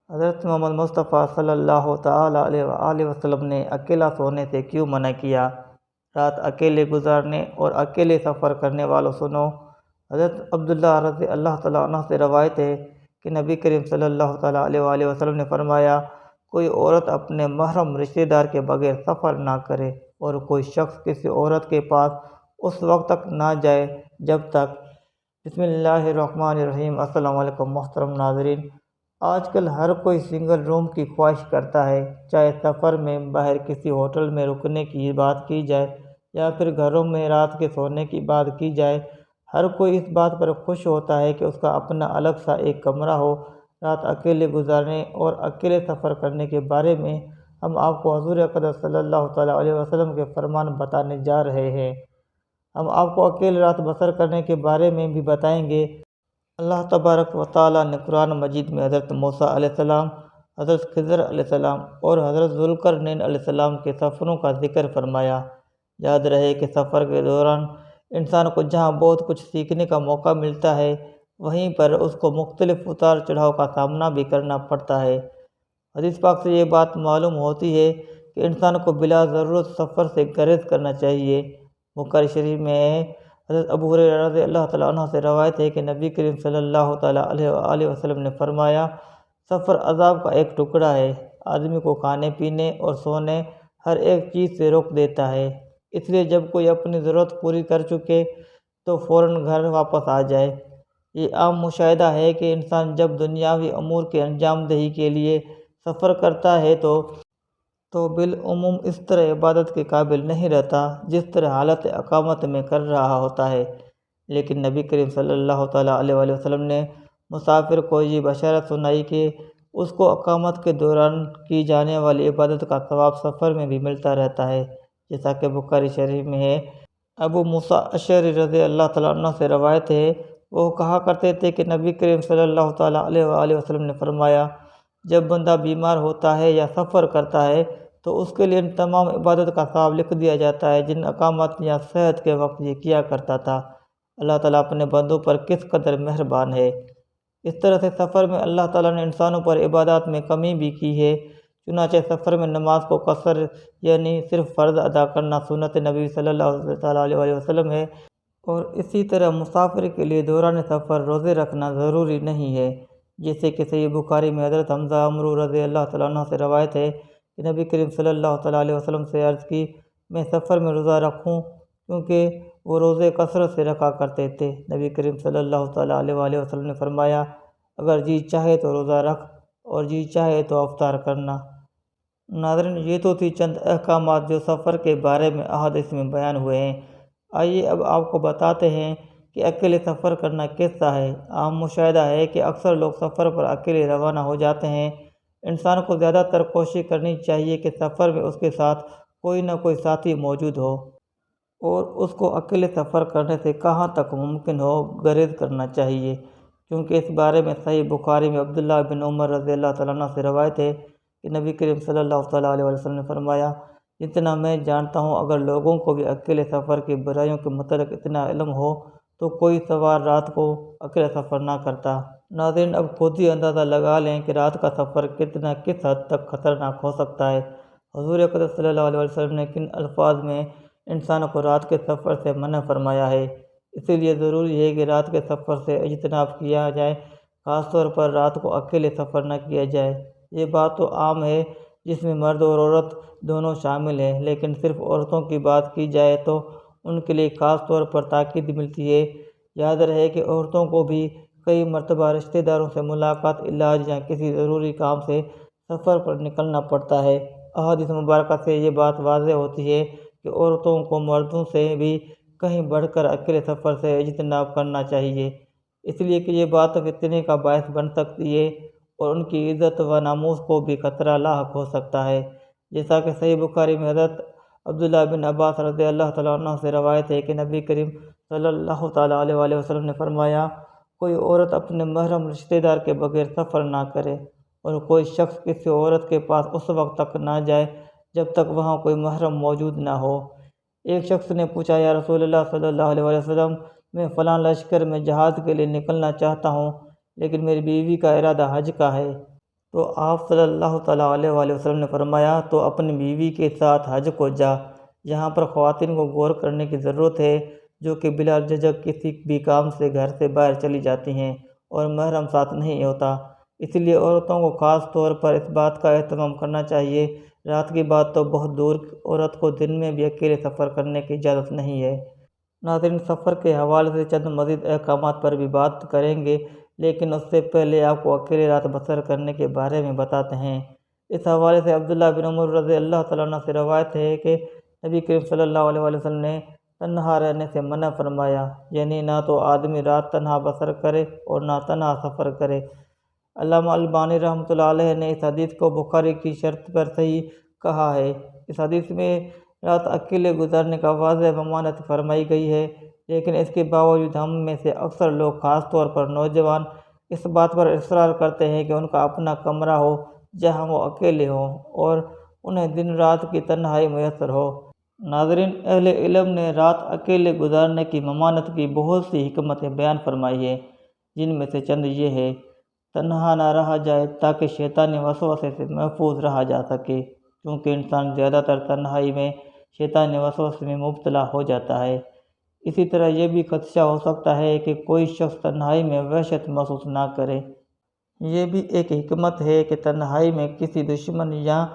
حضرت محمد مصطفیٰ صلی اللہ تعالیٰ علیہ وآلہ وسلم نے اکیلا سونے سے کیوں منع کیا؟ رات اکیلے گزارنے اور اکیلے سفر کرنے والوں سنو۔ حضرت عبداللہ رضی اللہ تعالیٰ عنہ سے روایت ہے کہ نبی کریم صلی اللہ تعالیٰ علیہ وآلہ وسلم نے فرمایا، کوئی عورت اپنے محرم رشتہ دار کے بغیر سفر نہ کرے اور کوئی شخص کسی عورت کے پاس اس وقت تک نہ جائے جب تک۔ بسم اللہ الرحمن الرحیم۔ السلام علیکم محترم ناظرین، آج کل ہر کوئی سنگل روم کی خواہش کرتا ہے، چاہے سفر میں باہر کسی ہوٹل میں رکنے کی بات کی جائے یا پھر گھروں میں رات کے سونے کی بات کی جائے۔ ہر کوئی اس بات پر خوش ہوتا ہے کہ اس کا اپنا الگ سا ایک کمرہ ہو۔ رات اکیلے گزارنے اور اکیلے سفر کرنے کے بارے میں ہم آپ کو حضور اقدس صلی اللہ تعالیٰ علیہ وسلم کے فرمان بتانے جا رہے ہیں۔ ہم آپ کو اکیلے رات بسر کرنے کے بارے میں بھی بتائیں گے۔ اللہ تبارک و تعالیٰ نے قرآن مجید میں حضرت موسیٰ علیہ السلام، حضرت خضر علیہ السلام اور حضرت ذوالقرنین علیہ السلام کے سفروں کا ذکر فرمایا۔ یاد رہے کہ سفر کے دوران انسان کو جہاں بہت کچھ سیکھنے کا موقع ملتا ہے، وہیں پر اس کو مختلف اتار چڑھاؤ کا سامنا بھی کرنا پڑتا ہے۔ حدیث پاک سے یہ بات معلوم ہوتی ہے کہ انسان کو بلا ضرورت سفر سے گریز کرنا چاہیے۔ بخاری شریف میں حضرت ابو ہریرہ رضی اللہ تعالیٰ عنہ سے روایت ہے کہ نبی کریم صلی اللہ تعالیٰ علیہ وآلہ وسلم نے فرمایا، سفر عذاب کا ایک ٹکڑا ہے، آدمی کو کھانے پینے اور سونے ہر ایک چیز سے روک دیتا ہے، اس لیے جب کوئی اپنی ضرورت پوری کر چکے تو فوراً گھر واپس آ جائے۔ یہ عام مشاہدہ ہے کہ انسان جب دنیاوی امور کے انجام دہی کے لیے سفر کرتا ہے تو بالعموم اس طرح عبادت کے قابل نہیں رہتا جس طرح حالت اقامت میں کر رہا ہوتا ہے۔ لیکن نبی کریم صلی اللہ تعالیٰ علیہ وآلہ وسلم نے مسافر کو یہ بشارت سنائی کہ اس کو اقامت کے دوران کی جانے والی عبادت کا ثواب سفر میں بھی ملتا رہتا ہے، جیسا کہ بخاری شریف میں ہے۔ ابو موسیٰ اشعری رضی اللہ تعالیٰ عنہ سے روایت ہے، وہ کہا کرتے تھے کہ نبی کریم صلی اللہ تعالیٰ علیہ وآلہ وسلم نے فرمایا، جب بندہ بیمار ہوتا ہے یا سفر کرتا ہے تو اس کے لیے ان تمام عبادت کا ثواب لکھ دیا جاتا ہے جن اقامت یا صحت کے وقت یہ کیا کرتا تھا۔ اللہ تعالیٰ اپنے بندوں پر کس قدر مہربان ہے۔ اس طرح سے سفر میں اللہ تعالیٰ نے انسانوں پر عبادات میں کمی بھی کی ہے، چنانچہ سفر میں نماز کو قصر یعنی صرف فرض ادا کرنا سنت نبی صلی اللہ تعالیٰ علیہ وسلم ہے، اور اسی طرح مسافر کے لیے دوران سفر روزے رکھنا ضروری نہیں ہے، جیسے کہ صحیح بخاری میں حضرت حمزہ عمرو رضی اللہ تعالیٰ عنہ سے روایت ہے کہ نبی کریم صلی اللہ تعالیٰ علیہ وسلم سے عرض کی، میں سفر میں روزہ رکھوں، کیونکہ وہ روزے کثرت سے رکھا کرتے تھے۔ نبی کریم صلی اللہ تعالیٰ علیہ وآلہ وسلم نے فرمایا، اگر جی چاہے تو روزہ رکھ اور جی چاہے تو افطار کرنا۔ ناظرین، یہ تو تھی چند احکامات جو سفر کے بارے میں احادیث میں بیان ہوئے ہیں۔ آئیے اب آپ کو بتاتے ہیں کہ اکیلے سفر کرنا کیسا ہے۔ عام مشاہدہ ہے کہ اکثر لوگ سفر پر اکیلے روانہ ہو جاتے ہیں۔ انسان کو زیادہ تر کوشش کرنی چاہیے کہ سفر میں اس کے ساتھ کوئی نہ کوئی ساتھی موجود ہو، اور اس کو اکیلے سفر کرنے سے کہاں تک ممکن ہو گریز کرنا چاہیے، کیونکہ اس بارے میں صحیح بخاری میں عبداللہ بن عمر رضی اللہ تعالیٰ عنہ سے روایت ہے کہ نبی کریم صلی اللہ تعالیٰ علیہ وسلم نے فرمایا، جتنا میں جانتا ہوں اگر لوگوں کو بھی اکیلے سفر کی برائیوں کے متعلق اتنا علم ہو تو کوئی سوار رات کو اکیلے سفر نہ کرتا۔ ناظرین، اب خود ہی اندازہ لگا لیں کہ رات کا سفر کس حد تک خطرناک ہو سکتا ہے۔ حضور اقدس صلی اللہ علیہ وسلم نے کن الفاظ میں انسانوں کو رات کے سفر سے منع فرمایا ہے، اسی لیے ضروری ہے کہ رات کے سفر سے اجتناب کیا جائے، خاص طور پر رات کو اکیلے سفر نہ کیا جائے۔ یہ بات تو عام ہے جس میں مرد اور عورت دونوں شامل ہیں، لیکن صرف عورتوں کی بات کی جائے تو ان کے لیے خاص طور پر تاکید ملتی ہے۔ یاد رہے کہ عورتوں کو بھی کئی مرتبہ رشتہ داروں سے ملاقات، علاج یا کسی ضروری کام سے سفر پر نکلنا پڑتا ہے۔ احادیث مبارکہ سے یہ بات واضح ہوتی ہے کہ عورتوں کو مردوں سے بھی کہیں بڑھ کر اکیلے سفر سے اجتناب کرنا چاہیے، اس لیے کہ یہ بات فتنے کا باعث بن سکتی ہے اور ان کی عزت و ناموس کو بھی خطرہ لاحق ہو سکتا ہے، جیسا کہ صحیح بخاری میں حضرت عبداللہ بن عباس رضی اللہ تعالیٰ عنہ سے روایت ہے کہ نبی کریم صلی اللہ تعالیٰ علیہ وآلہ وسلم نے فرمایا، کوئی عورت اپنے محرم رشتہ دار کے بغیر سفر نہ کرے اور کوئی شخص کسی عورت کے پاس اس وقت تک نہ جائے جب تک وہاں کوئی محرم موجود نہ ہو۔ ایک شخص نے پوچھا، یا رسول اللہ صلی اللہ علیہ وآلہ وسلم، میں فلاں لشکر میں جہاد کے لیے نکلنا چاہتا ہوں، لیکن میری بیوی کا ارادہ حج کا ہے، تو آپ صلی اللہ تعالیٰ علیہ وآلہ وسلم نے فرمایا تو اپنی بیوی کے ساتھ حج کو جا۔ یہاں پر خواتین کو غور کرنے کی ضرورت ہے جو کہ بلا جھجک کسی بھی کام سے گھر سے باہر چلی جاتی ہیں اور محرم ساتھ نہیں ہوتا۔ اس لیے عورتوں کو خاص طور پر اس بات کا اہتمام کرنا چاہیے۔ رات کی بات تو بہت دور، عورت کو دن میں بھی اکیلے سفر کرنے کی اجازت نہیں ہے۔ ناظرین، سفر کے حوالے سے چند مزید احکامات پر بھی بات کریں گے، لیکن اس سے پہلے آپ کو اکیلے رات بسر کرنے کے بارے میں بتاتے ہیں۔ اس حوالے سے عبداللہ بن عمر رضی اللہ تعالیٰ عنہ سے روایت ہے کہ نبی کریم صلی اللہ علیہ وآلہ وسلم نے تنہا رہنے سے منع فرمایا، یعنی نہ تو آدمی رات تنہا بسر کرے اور نہ تنہا سفر کرے۔ علامہ البانی رحمۃ اللہ علیہ نے اس حدیث کو بخاری کی شرط پر صحیح کہا ہے۔ اس حدیث میں رات اکیلے گزارنے کا واضح ممانعت فرمائی گئی ہے، لیکن اس کے باوجود ہم میں سے اکثر لوگ، خاص طور پر نوجوان، اس بات پر اصرار کرتے ہیں کہ ان کا اپنا کمرہ ہو جہاں وہ اکیلے ہوں اور انہیں دن رات کی تنہائی میسر ہو۔ ناظرین، اہل علم نے رات اکیلے گزارنے کی ممانعت کی بہت سی حکمتیں بیان فرمائی ہیں، جن میں سے چند یہ ہے: تنہا نہ رہا جائے تاکہ شیطانی وسوسے سے محفوظ رہا جا سکے، کیونکہ انسان زیادہ تر تنہائی میں شیطانی وسوسے میں مبتلا ہو جاتا ہے۔ اسی طرح یہ بھی خدشہ ہو سکتا ہے کہ کوئی شخص تنہائی میں وحشت محسوس نہ کرے۔ یہ بھی ایک حکمت ہے کہ تنہائی میں کسی دشمن یا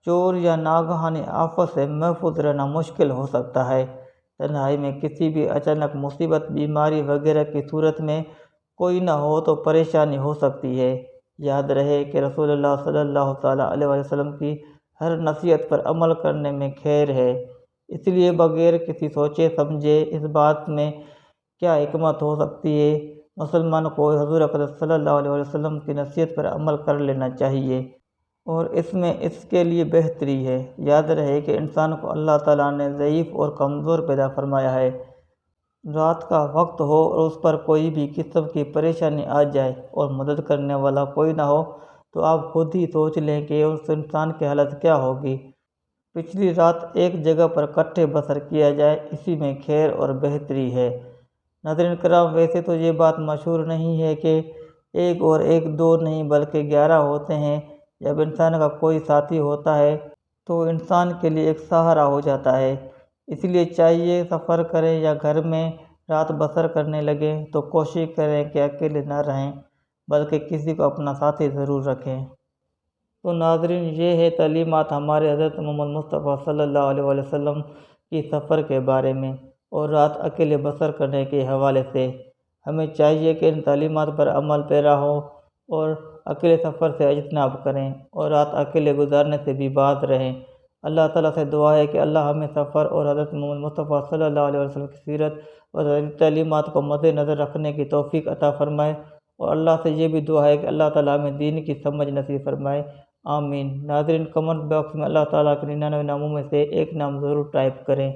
چور یا ناگہانی آفت سے محفوظ رہنا مشکل ہو سکتا ہے۔ تنہائی میں کسی بھی اچانک مصیبت، بیماری وغیرہ کی صورت میں کوئی نہ ہو تو پریشانی ہو سکتی ہے۔ یاد رہے کہ رسول اللہ صلی اللہ تعالیٰ علیہ وسلم کی ہر نصیحت پر عمل کرنے میں خیر ہے، اس لیے بغیر کسی سوچے سمجھے اس بات میں کیا حکمت ہو سکتی ہے، مسلمان کو حضور اقدس صلی اللہ علیہ وسلم کی نصیحت پر عمل کر لینا چاہیے، اور اس میں اس کے لیے بہتری ہے۔ یاد رہے کہ انسان کو اللہ تعالیٰ نے ضعیف اور کمزور پیدا فرمایا ہے۔ رات کا وقت ہو اور اس پر کوئی بھی قسم کی پریشانی آ جائے اور مدد کرنے والا کوئی نہ ہو تو آپ خود ہی سوچ لیں کہ اس انسان کی حالت کیا ہوگی۔ پچھلی رات ایک جگہ پر اکٹھے بسر کیا جائے، اسی میں خیر اور بہتری ہے۔ ناظرین کرام، ویسے تو یہ بات مشہور نہیں ہے کہ ایک اور ایک دو نہیں بلکہ 11 ہوتے ہیں۔ جب انسان کا کوئی ساتھی ہوتا ہے تو انسان کے لیے ایک سہارا ہو جاتا ہے۔ اس لیے چاہیے سفر کریں یا گھر میں رات بسر کرنے لگیں تو کوشش کریں کہ اکیلے نہ رہیں بلکہ کسی کو اپنا ساتھی ضرور رکھیں۔ تو ناظرین، یہ ہے تعلیمات ہمارے حضرت محمد مصطفیٰ صلی اللہ علیہ وآلہ وسلم کی سفر کے بارے میں اور رات اکیلے بسر کرنے کے حوالے سے۔ ہمیں چاہیے کہ ان تعلیمات پر عمل پیرا ہوں اور اکیلے سفر سے اجتناب کریں اور رات اکیلے گزارنے سے بھی باز رہیں۔ اللہ تعالیٰ سے دعا ہے کہ اللہ ہمیں سفر اور حضرت محمد مصطفیٰ صلی اللہ علیہ وسلم کی سیرت اور تعلیمات کو مد نظر رکھنے کی توفیق عطا فرمائے، اور اللہ سے یہ بھی دعا ہے کہ اللہ تعالیٰ ہمیں دین کی سمجھ نصیب فرمائے، آمین۔ ناظرین، کمنٹ باکس میں اللہ تعالیٰ کے 99 ناموں میں سے ایک نام ضرور ٹائپ کریں۔